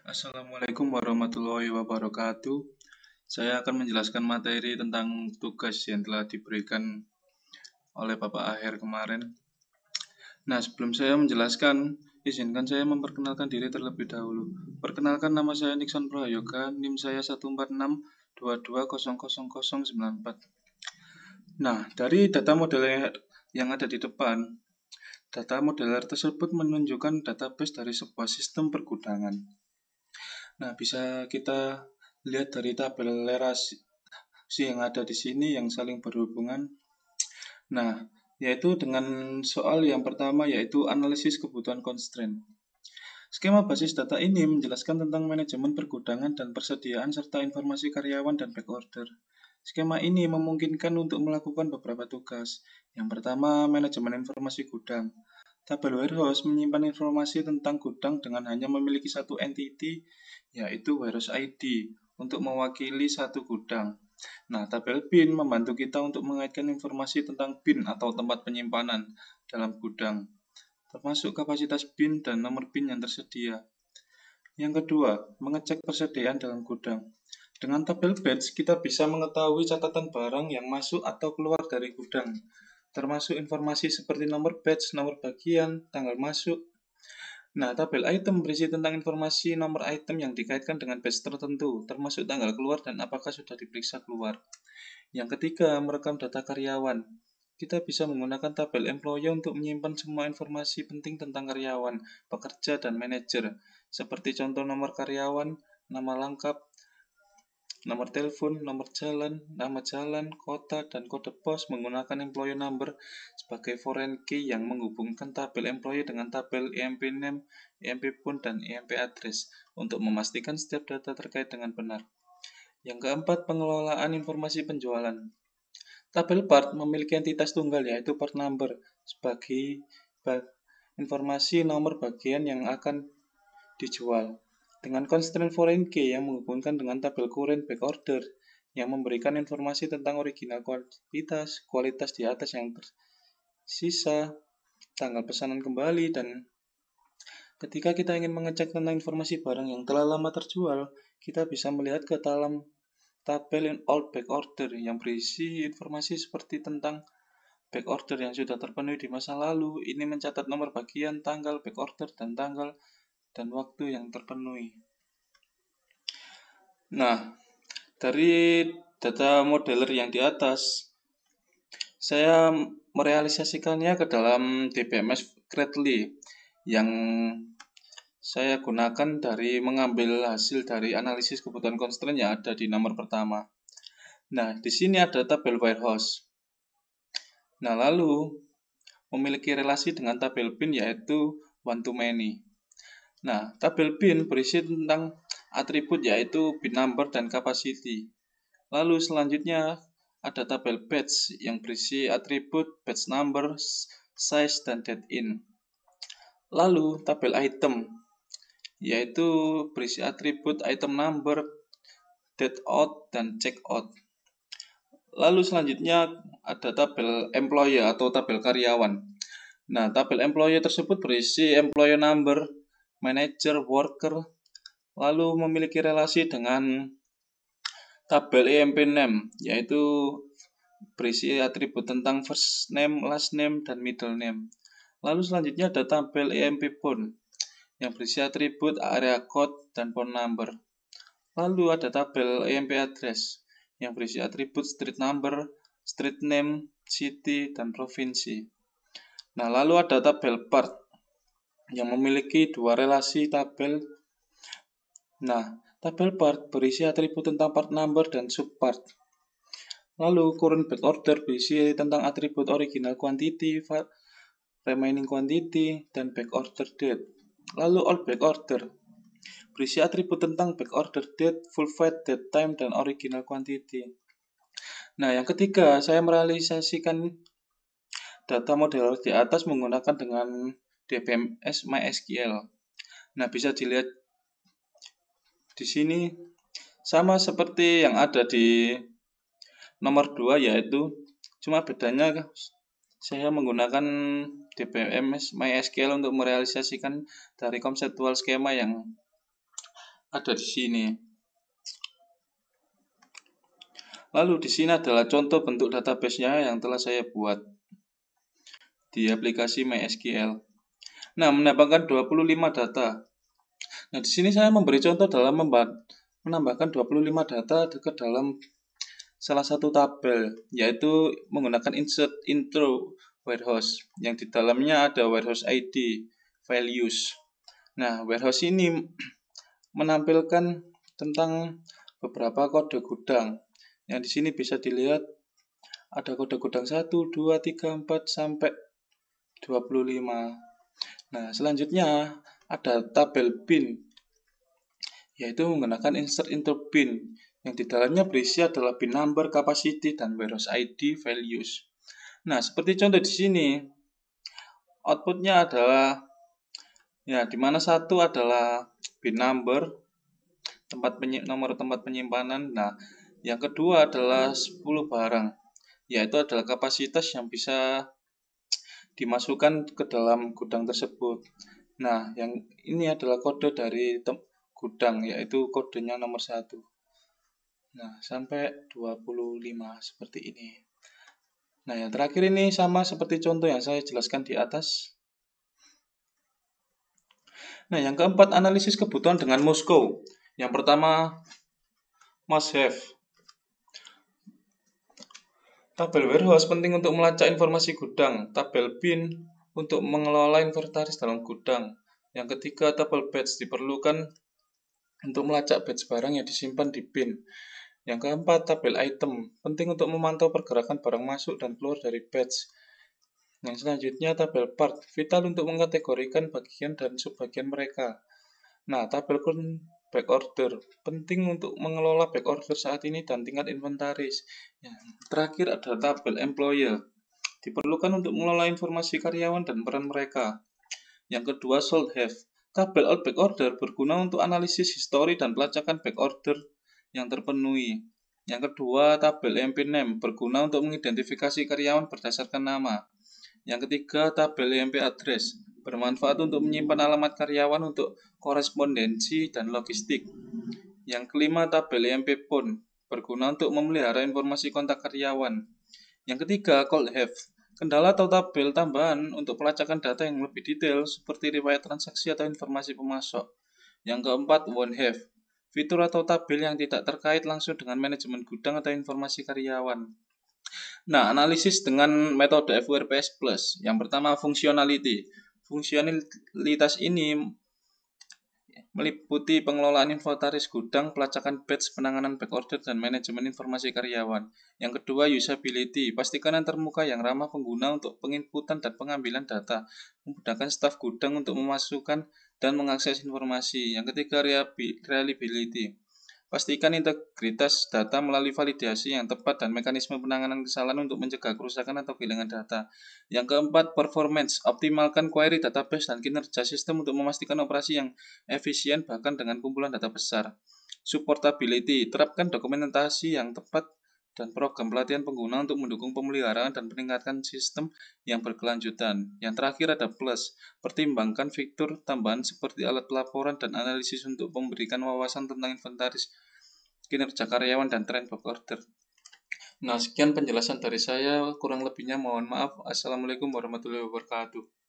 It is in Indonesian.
Assalamualaikum warahmatullahi wabarakatuh. Saya akan menjelaskan materi tentang tugas yang telah diberikan oleh Bapak Aher kemarin. Nah, sebelum saya menjelaskan, izinkan saya memperkenalkan diri terlebih dahulu. Perkenalkan, nama saya Nixon Prayoga, NIM saya 14622000094. Nah, dari data modeler yang ada di depan, data modeler tersebut menunjukkan database dari sebuah sistem pergudangan. Nah, bisa kita lihat dari tabel relasi yang ada di sini yang saling berhubungan. Nah, yaitu dengan soal yang pertama yaitu analisis kebutuhan constraint. Skema basis data ini menjelaskan tentang manajemen pergudangan dan persediaan serta informasi karyawan dan backorder. Skema ini memungkinkan untuk melakukan beberapa tugas. Yang pertama, manajemen informasi gudang. Tabel warehouse menyimpan informasi tentang gudang dengan hanya memiliki satu entity, yaitu warehouse ID, untuk mewakili satu gudang. Nah, tabel bin membantu kita untuk mengaitkan informasi tentang bin atau tempat penyimpanan dalam gudang, termasuk kapasitas bin dan nomor bin yang tersedia. Yang kedua, mengecek persediaan dalam gudang. Dengan tabel batch, kita bisa mengetahui catatan barang yang masuk atau keluar dari gudang, termasuk informasi seperti nomor batch, nomor bagian, tanggal masuk. Nah, tabel item berisi tentang informasi nomor item yang dikaitkan dengan batch tertentu, termasuk tanggal keluar dan apakah sudah diperiksa keluar. Yang ketiga, merekam data karyawan. Kita bisa menggunakan tabel employee untuk menyimpan semua informasi penting tentang karyawan, pekerja, dan manajer, seperti contoh nomor karyawan, nama lengkap, nomor telepon, nomor jalan, nama jalan, kota, dan kode pos menggunakan employee number sebagai foreign key yang menghubungkan tabel employee dengan tabel EMP name, EMP phone, dan EMP address untuk memastikan setiap data terkait dengan benar. Yang keempat, pengelolaan informasi penjualan. Tabel part memiliki entitas tunggal yaitu part number sebagai informasi nomor bagian yang akan dijual. Dengan constraint foreign key yang menghubungkan dengan tabel current backorder yang memberikan informasi tentang original kualitas di atas yang tersisa, tanggal pesanan kembali, dan ketika kita ingin mengecek tentang informasi barang yang telah lama terjual, kita bisa melihat ke dalam tabel old backorder yang berisi informasi seperti tentang backorder yang sudah terpenuhi di masa lalu. Ini mencatat nomor bagian, tanggal backorder, dan tanggal dan waktu yang terpenuhi. Nah, dari data modeler yang di atas, saya merealisasikannya ke dalam DBMS Gradle yang saya gunakan dari mengambil hasil dari analisis kebutuhan constraint yang ada di nomor pertama. Nah, di sini ada tabel warehouse. Nah, lalu memiliki relasi dengan tabel bin yaitu one to many. Nah, tabel bin berisi tentang atribut yaitu bin number dan capacity. Lalu selanjutnya ada tabel batch yang berisi atribut batch number, size, dan date in. Lalu tabel item yaitu berisi atribut item number, date out, dan check out. Lalu selanjutnya ada tabel employee atau tabel karyawan. Nah, tabel employee tersebut berisi employee number, manager, worker, lalu memiliki relasi dengan tabel EMP name, yaitu berisi atribut tentang first name, last name, dan middle name. Lalu selanjutnya ada tabel EMP phone, yang berisi atribut area code dan phone number. Lalu ada tabel EMP address, yang berisi atribut street number, street name, city, dan provinsi. Nah, lalu ada tabel part, yang memiliki dua relasi tabel. Nah, tabel part berisi atribut tentang part number dan subpart. Lalu current backorder berisi tentang atribut original quantity, remaining quantity, dan backorder date. Lalu all backorder berisi atribut tentang backorder date, full fat, date time, dan original quantity. Nah, yang ketiga, saya merealisasikan data model di atas menggunakan dengan DBMS MySQL. Nah, bisa dilihat di sini sama seperti yang ada di nomor 2, yaitu cuma bedanya saya menggunakan DBMS MySQL untuk merealisasikan dari konseptual skema yang ada di sini. Lalu di sini adalah contoh bentuk database-nya yang telah saya buat di aplikasi MySQL. Nah, menambahkan 25 data. Nah, di sini saya memberi contoh dalam menambahkan 25 data ke dalam salah satu tabel, yaitu menggunakan insert into warehouse, yang di dalamnya ada warehouse ID, values. Nah, warehouse ini menampilkan tentang beberapa kode gudang. Yang di sini bisa dilihat ada kode gudang 1, 2, 3, 4 sampai 25. Nah, selanjutnya ada tabel bin, yaitu menggunakan insert into bin, yang di dalamnya berisi adalah bin number, capacity, dan warehouse ID, values. Nah, seperti contoh di sini, outputnya adalah di mana satu adalah bin number, nomor tempat penyimpanan. Nah, yang kedua adalah 10 barang, yaitu adalah kapasitas yang bisa dimasukkan ke dalam gudang tersebut. Nah, yang ini adalah kode dari gudang, yaitu kodenya nomor 1. Nah, sampai 25 seperti ini. Nah, yang terakhir ini sama seperti contoh yang saya jelaskan di atas. Nah, yang keempat, analisis kebutuhan dengan Moskow. Yang pertama, must have. Tabel warehouse penting untuk melacak informasi gudang. Tabel bin untuk mengelola inventaris dalam gudang. Yang ketiga, tabel batch diperlukan untuk melacak batch barang yang disimpan di bin. Yang keempat, tabel item penting untuk memantau pergerakan barang masuk dan keluar dari batch. Yang selanjutnya, tabel part vital untuk mengkategorikan bagian dan subbagian mereka. Nah, tabel back order penting untuk mengelola back order saat ini dan tingkat inventaris. Yang terakhir ada tabel employer, diperlukan untuk mengelola informasi karyawan dan peran mereka. Yang kedua, sold have, tabel out back order berguna untuk analisis histori dan pelacakan back order yang terpenuhi. Yang kedua, tabel MP name berguna untuk mengidentifikasi karyawan berdasarkan nama. Yang ketiga, tabel MP address bermanfaat untuk menyimpan alamat karyawan untuk korespondensi dan logistik. Yang kelima, tabel MP phone berguna untuk memelihara informasi kontak karyawan. Yang ketiga, cold have, kendala atau tabel tambahan untuk pelacakan data yang lebih detail seperti riwayat transaksi atau informasi pemasok. Yang keempat, won't have, fitur atau tabel yang tidak terkait langsung dengan manajemen gudang atau informasi karyawan. Nah, analisis dengan metode FWRPS Plus. Yang pertama, functionality. Fungsionalitas ini meliputi pengelolaan inventaris gudang, pelacakan batch, penanganan back order, dan manajemen informasi karyawan. Yang kedua, usability. Pastikan antarmuka yang ramah pengguna untuk penginputan dan pengambilan data, memudahkan staf gudang untuk memasukkan dan mengakses informasi. Yang ketiga, reliability. Pastikan integritas data melalui validasi yang tepat dan mekanisme penanganan kesalahan untuk mencegah kerusakan atau kehilangan data. Yang keempat, performance. Optimalkan query database dan kinerja sistem untuk memastikan operasi yang efisien bahkan dengan kumpulan data besar. Supportability. Terapkan dokumentasi yang tepat dan program pelatihan pengguna untuk mendukung pemeliharaan dan meningkatkan sistem yang berkelanjutan. Yang terakhir ada plus. Pertimbangkan fitur tambahan seperti alat pelaporan dan analisis untuk memberikan wawasan tentang inventaris, kinerja karyawan, dan tren back order. Nah, sekian penjelasan dari saya. Kurang lebihnya mohon maaf. Assalamualaikum warahmatullahi wabarakatuh.